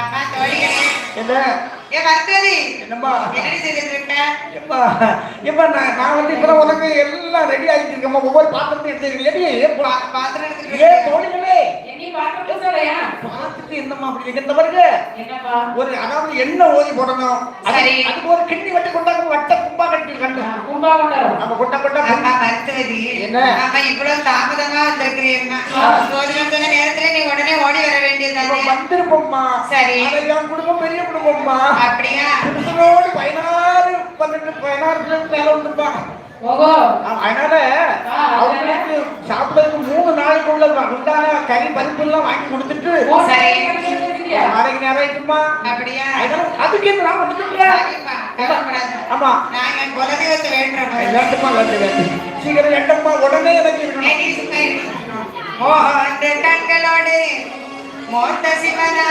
அம்மா தோழிகளே. என்ன ஏ வர்த்ததி. என்னம்மா? என்னடி செய்துட்டு இருக்க? எப்பா எப்பா நான் வந்து இப்ப உனக்கு எல்லாம் ரெடி ஆகிட்டு இருக்கேம்மா. ஒவ்வொரு பாத்திரத்தையும் எடுத்து பாத்திரம் எடுத்துட்டு ஏ இருக்கேன். தோழிகளே என்னை பார்க்க சொல்லையா? பார்த்துட்டு என்னம்மா அப்படி இந்த பாருங்க என்னப்பா? ஒரு அதாவது எண்ணெய் ஓதி போடணும். சரி. அதுக்கு ஒரு கிண்ணி வட்டி கொண்டாங்க வட்ட கும்பா கட்டி கட்டணும். கும்பா கொண்டாடும். நம்ம கொட்ட கொட்ட அம்மா மருத்துவதி. என்ன? அம்மா இவ்வளவு தாமதமா வந்திருக்கிறீங்க. சோதனை சொன்ன நேரத்துல நீ உடனே ஓடி வர வேண்டியதானே? வந்திருப்போம்மா. சரி. என் குடும்பம் பெரிய குடும்பம்மா. அப்படியா? புருஷனோடு 16 மேல வந்துருப்பா. ஓஹோ. அதனால அவங்களுக்கு சாப்பிடறதுக்கு 3 நாளைக்குள்ள உண்டான கறி பருப்பு எல்லாம் வாங்கி கொடுத்துட்டு சரி. நாளைக்கு நேரமா. அப்படியா? அதுக்கு என்ன நான் வந்துட்டுறேன். சரிம்மா, கவலைப்படாத. ஆமா நான் என் குலதெய்வத்தை வேண்டுறேன். வேண்டுமா வேண்டு சீக்கிரம் எட்டம்மா உடனே எனக்கு ஏய், நீ சும்மா இரு. மோகன் கண்களோடு மோத்த சிவனா